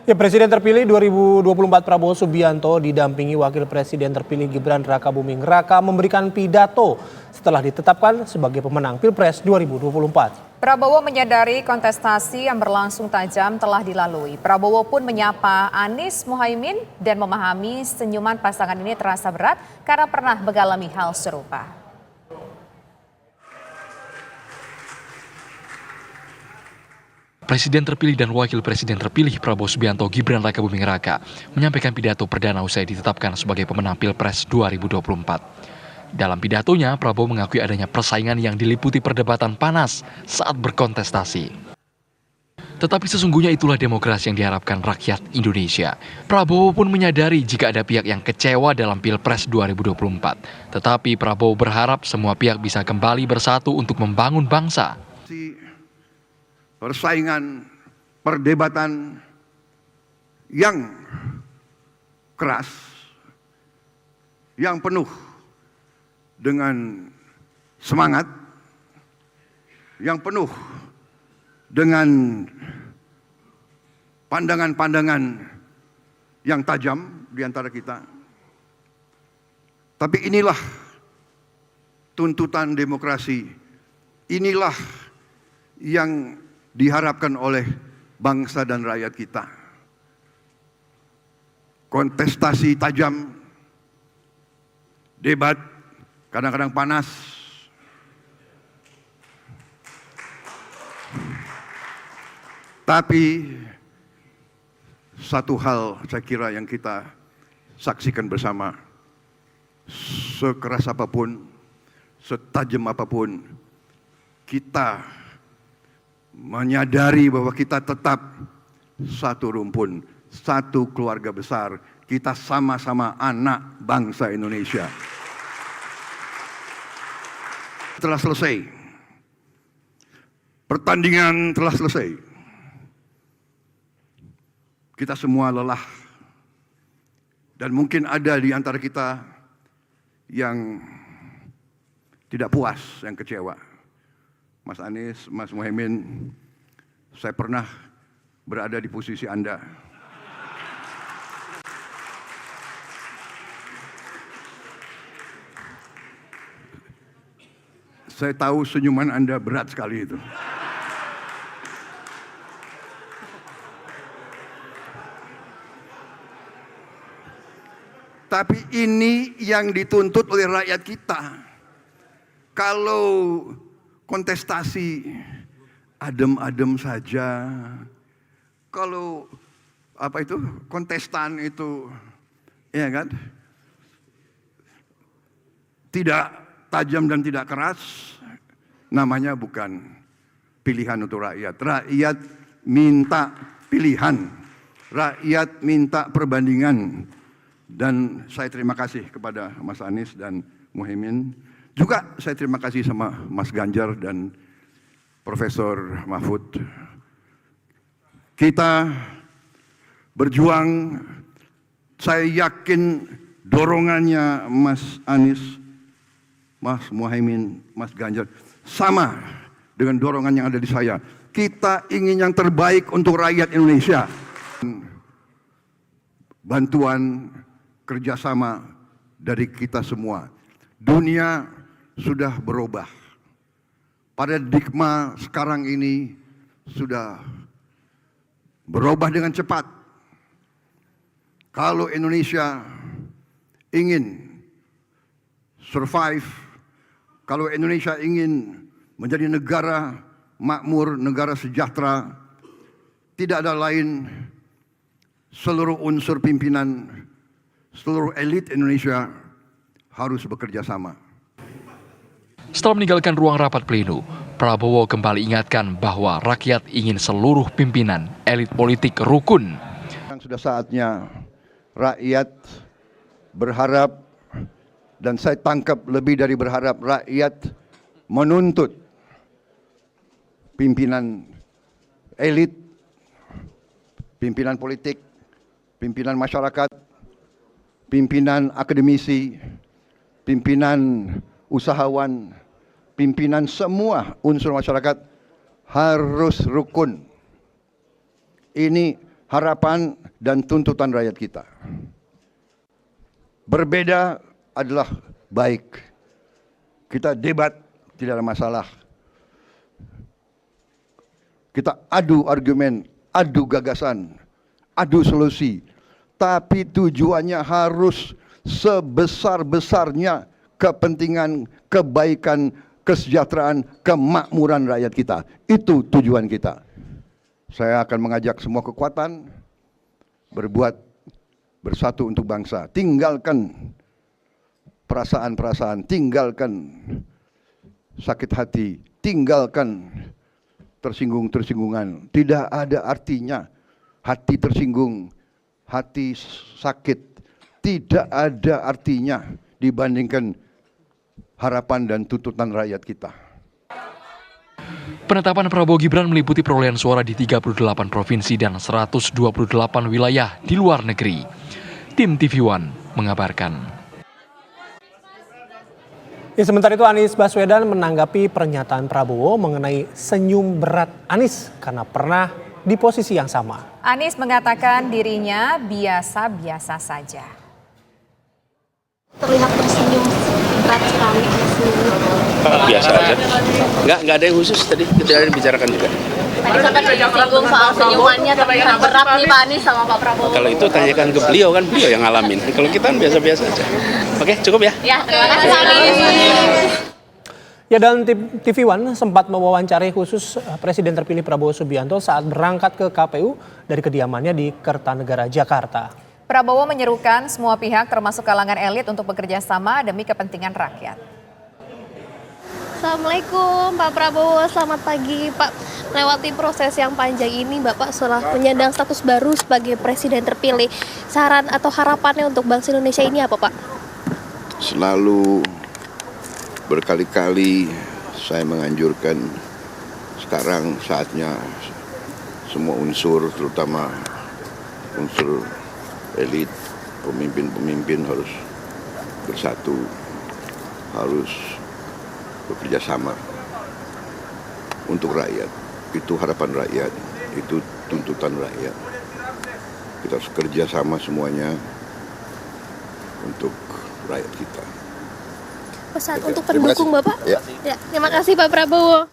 Ya, Presiden terpilih 2024 Prabowo Subianto didampingi Wakil Presiden terpilih Gibran Rakabuming Raka memberikan pidato setelah ditetapkan sebagai pemenang Pilpres 2024. Prabowo menyadari kontestasi yang berlangsung tajam telah dilalui. Prabowo pun menyapa Anies Mohaimin dan memahami senyuman pasangan ini terasa berat karena pernah mengalami hal serupa. Presiden terpilih dan Wakil Presiden terpilih Prabowo Subianto Gibran Rakabuming Raka menyampaikan pidato perdana usai ditetapkan sebagai pemenang Pilpres 2024. Dalam pidatonya, Prabowo mengakui adanya persaingan yang diliputi perdebatan panas saat berkontestasi. Tetapi sesungguhnya itulah demokrasi yang diharapkan rakyat Indonesia. Prabowo pun menyadari jika ada pihak yang kecewa dalam Pilpres 2024. Tetapi Prabowo berharap semua pihak bisa kembali bersatu untuk membangun bangsa. Persaingan, perdebatan yang keras, yang penuh dengan semangat, yang penuh dengan pandangan-pandangan yang tajam di antara kita. Tapi inilah tuntutan demokrasi, inilah yang diharapkan oleh bangsa dan rakyat kita. Kontestasi tajam, debat kadang-kadang panas, tapi satu hal saya kira yang kita saksikan bersama, sekeras apapun, setajam apapun, kita menyadari bahwa kita tetap satu rumpun, satu keluarga besar. Kita sama-sama anak bangsa Indonesia. Telah selesai. Pertandingan telah selesai. Kita semua lelah. Dan mungkin ada di antara kita yang tidak puas, yang kecewa. Mas Anies, Mas Mohaimin, saya pernah berada di posisi Anda. Saya tahu senyuman Anda berat sekali itu. Tapi ini yang dituntut oleh rakyat kita. Kalau kontestasi adem-adem saja, kalau kontestan itu, ya kan, tidak tajam dan tidak keras, namanya bukan pilihan untuk rakyat. Rakyat minta pilihan, rakyat minta perbandingan. Dan saya terima kasih kepada Mas Anies dan Mohaimin. Juga saya terima kasih sama Mas Ganjar dan Profesor Mahfud. Kita berjuang, saya yakin dorongannya Mas Anies, Mas Mohaimin, Mas Ganjar sama dengan dorongan yang ada di saya. Kita ingin yang terbaik untuk rakyat Indonesia. Bantuan kerjasama dari kita semua. Dunia sudah berubah. Paradigma sekarang ini sudah berubah dengan cepat. Kalau Indonesia ingin survive, kalau Indonesia ingin menjadi negara makmur, negara sejahtera, tidak ada lain, seluruh unsur pimpinan, seluruh elit Indonesia harus bekerja sama. Setelah meninggalkan ruang rapat pleno, Prabowo kembali ingatkan bahwa rakyat ingin seluruh pimpinan elit politik rukun. Sudah saatnya rakyat berharap, dan saya tangkap lebih dari berharap, rakyat menuntut pimpinan elit, pimpinan politik, pimpinan masyarakat, pimpinan akademisi, pimpinan usahawan, pimpinan semua unsur masyarakat harus rukun. Ini harapan dan tuntutan rakyat kita. Berbeda adalah baik. Kita debat, tidak ada masalah. Kita adu argumen, adu gagasan, adu solusi. Tapi tujuannya harus sebesar-besarnya kepentingan, kebaikan, kesejahteraan, kemakmuran rakyat kita. Itu tujuan kita. Saya akan mengajak semua kekuatan berbuat bersatu untuk bangsa. Tinggalkan perasaan-perasaan, tinggalkan sakit hati, tinggalkan tersinggung-tersinggungan. Tidak ada artinya hati tersinggung, hati sakit. Tidak ada artinya dibandingkan harapan dan tuntutan rakyat kita. Penetapan Prabowo Gibran meliputi perolehan suara di 38 provinsi dan 128 wilayah di luar negeri. Tim TV One mengabarkan. Ya, sementara itu Anies Baswedan menanggapi pernyataan Prabowo mengenai senyum berat Anies karena pernah di posisi yang sama. Anies mengatakan dirinya biasa-biasa saja. Terlihat tersenyum berat sekali. Biasa aja. Nggak ada yang khusus tadi kita dibicarakan juga. Tadi sempat disinggung soal senyumannya terlihat berat nih Pak Anies sama Pak Prabowo. Kalau itu tanyakan ke beliau, kan beliau yang ngalamin. Kalau kita kan biasa-biasa aja. Oke, cukup ya. Ya, terima kasih Pak Anies. Ya, dan TV One sempat mewawancari khusus Presiden terpilih Prabowo Subianto saat berangkat ke KPU dari kediamannya di Kertanegara, Jakarta. Prabowo menyerukan semua pihak termasuk kalangan elit untuk bekerja sama demi kepentingan rakyat. Assalamualaikum Pak Prabowo, selamat pagi Pak. Melewati proses yang panjang ini Bapak setelah menyandang status baru sebagai Presiden terpilih. Saran atau harapannya untuk bangsa Indonesia ini apa Pak? Selalu berkali-kali saya menganjurkan sekarang saatnya semua unsur, terutama unsur elit, pemimpin-pemimpin harus bersatu, harus bekerja sama untuk rakyat. Itu harapan rakyat, itu tuntutan rakyat. Kita harus kerja sama semuanya untuk rakyat kita. Pesan untuk pendukung Bapak? Ya. Ya, terima kasih Pak Prabowo.